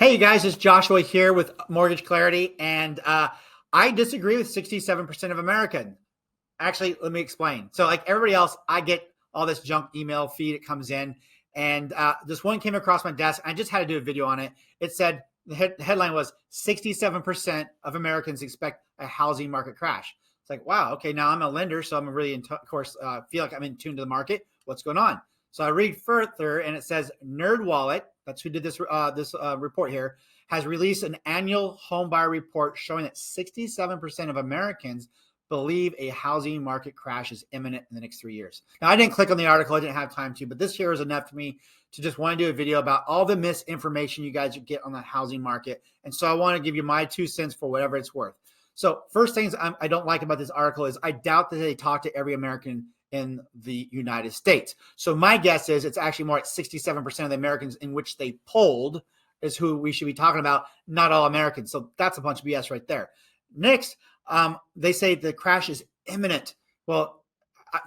Hey, you guys, it's Joshua here with Mortgage Clarity, and I disagree with 67% of Americans. Actually, let me explain. So, like everybody else, I get all this junk email feed. It comes in, and this one came across my desk. I just had to do a video on it. It said the headline was 67% of Americans expect a housing market crash. It's like, wow, okay, now I'm a lender, so I'm really, of course, feel like I'm in tune to the market. What's going on? So I read further, and it says Nerdwallet, that's who did this report here, has released an annual home buyer report showing that 67% of Americans believe a housing market crash is imminent in the next 3 years. Now, I didn't click on the article. I didn't have time to, but this here is enough for me to just want to do a video about all the misinformation you guys get on the housing market. And so I want to give you my 2 cents for whatever it's worth. So first things I don't like about this article is I doubt that they talk to every American in the United States. So my guess is it's actually more at 67% of the Americans in which they polled is who we should be talking about, not all Americans. So that's a bunch of BS right there. Next, they say the crash is imminent. Well,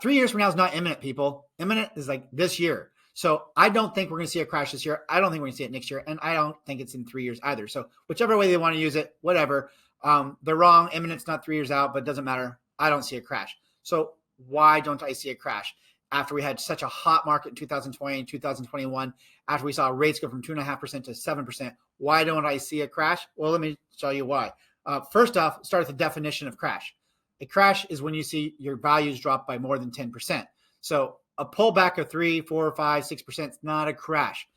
3 years from now is not imminent, people. Imminent is like this year. So I don't think we're going to see a crash this year. I don't think we're going to see it next year. And I don't think it's in 3 years either. So whichever way they want to use it, whatever. They're wrong. Imminent's not 3 years out, but it doesn't matter. I don't see a crash. So why don't I see a crash? After we had such a hot market in 2020 and 2021, after we saw rates go from 2.5% to 7%, why don't I see a crash? Well, let me tell you why. First off, start with the definition of crash. A crash is when you see your values drop by more than 10%. So a pullback of 3, 4, 5, 6% is not a crash.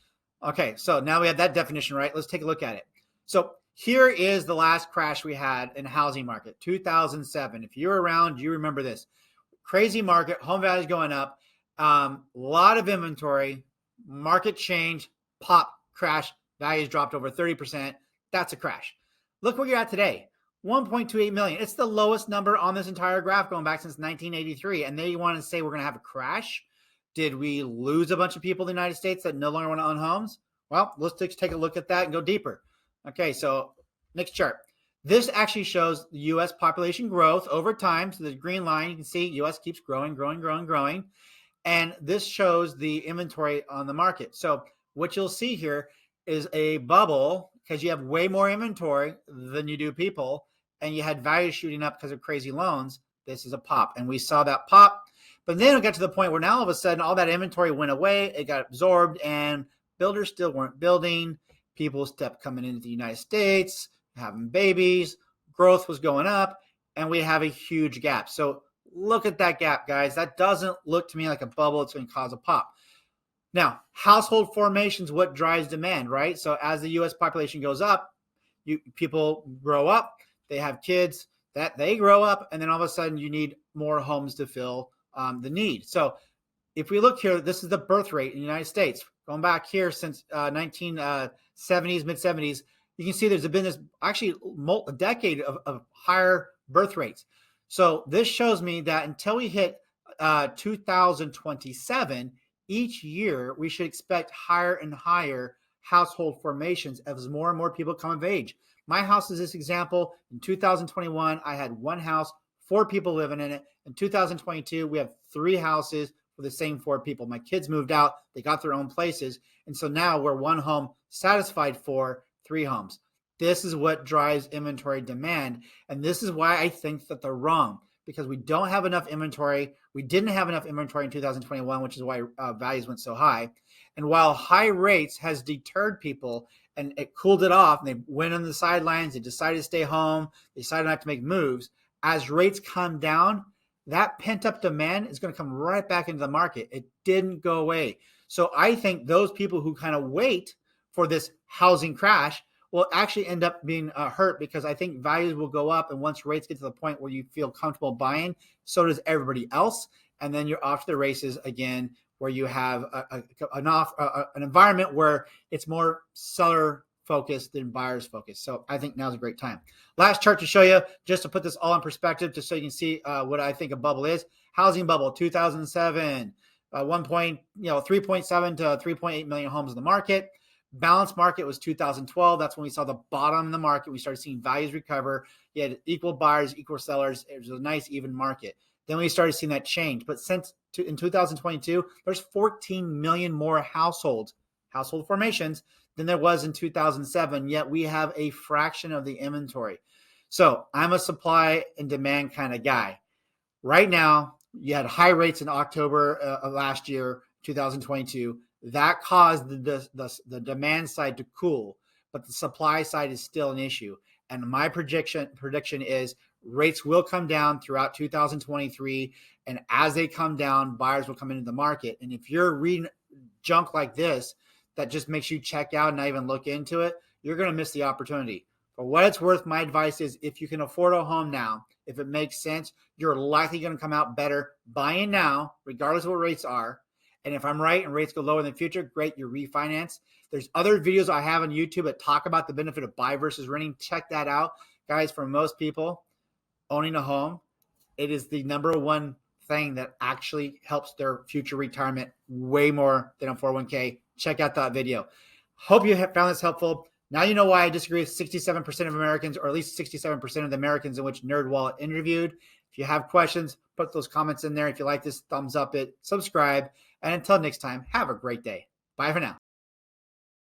Okay, so now we have that definition, right? Let's take a look at it. So here is the last crash we had in the housing market, 2007. If you're around, you remember this. Crazy market, home values going up, lot of inventory, market change, pop, crash, values dropped over 30%. That's a crash. Look where you're at today, 1.28 million. It's the lowest number on this entire graph going back since 1983. And they want to say we're going to have a crash. Did we lose a bunch of people in the United States that no longer want to own homes? Well, let's take a look at that and go deeper. Okay, so next chart. This actually shows the U.S. population growth over time. So the green line, you can see U.S. keeps growing. And this shows the inventory on the market. So what you'll see here is a bubble because you have way more inventory than you do people. And you had values shooting up because of crazy loans. This is a pop. And we saw that pop. But then it got to the point where now all of a sudden all that inventory went away. It got absorbed and builders still weren't building. People kept coming into the United States, having babies, growth was going up, and we have a huge gap. So look at that gap, guys. That doesn't look to me like a bubble. It's going to cause a pop. Now, household formations, what drives demand, right? So as the U.S. population goes up, people grow up, they have kids, that they grow up, and then all of a sudden you need more homes to fill the need. So if we look here, this is the birth rate in the United States. Going back here since 1970s, mid-70s, you can see there's been this actually a decade of higher birth rates. So this shows me that until we hit 2027, each year we should expect higher and higher household formations as more and more people come of age. My house is this example. In 2021, I had one house, 4 people living in it. In 2022, we have 3 houses with the same 4 people. My kids moved out. They got their own places. And so now we're one home satisfied for 3 homes. This is what drives inventory demand. And this is why I think that they're wrong, because we don't have enough inventory. We didn't have enough inventory in 2021, which is why values went so high. And while high rates has deterred people and it cooled it off, and they went on the sidelines, they decided to stay home, they decided not to make moves. As rates come down, that pent-up demand is going to come right back into the market. It didn't go away. So I think those people who kind of wait for this housing crash will actually end up being hurt, because I think values will go up. And once rates get to the point where you feel comfortable buying, so does everybody else. And then you're off to the races again, where you have an environment where it's more seller focused than buyers focused. So I think now's a great time. Last chart to show you, just to put this all in perspective, just so you can see what I think a bubble is. Housing bubble, 2007, 3.7 to 3.8 million homes in the market. Balanced market was 2012. That's when we saw the bottom of the market. We started seeing values recover. You had equal buyers, equal sellers. It was a nice even market. Then we started seeing that change. But in 2022, there's 14 million more household formations than there was in 2007, yet we have a fraction of the inventory. So I'm a supply and demand kind of guy. Right now, you had high rates in October of last year, 2022. That caused the demand side to cool, but the supply side is still an issue. And my prediction is rates will come down throughout 2023. And as they come down, buyers will come into the market. And if you're reading junk like this, that just makes you check out and not even look into it, you're going to miss the opportunity. For what it's worth, my advice is if you can afford a home now, if it makes sense, you're likely going to come out better buying now, regardless of what rates are. And if I'm right and rates go lower in the future, great, you refinance. There's other videos I have on YouTube that talk about the benefit of buy versus renting. Check that out. Guys, for most people, owning a home, it is the number one thing that actually helps their future retirement way more than a 401k. Check out that video. Hope you have found this helpful. Now you know why I disagree with 67% of Americans, or at least 67% of the Americans in which Nerdwallet interviewed. If you have questions, put those comments in there. If you like this, thumbs up it, subscribe. And until next time, have a great day. Bye for now.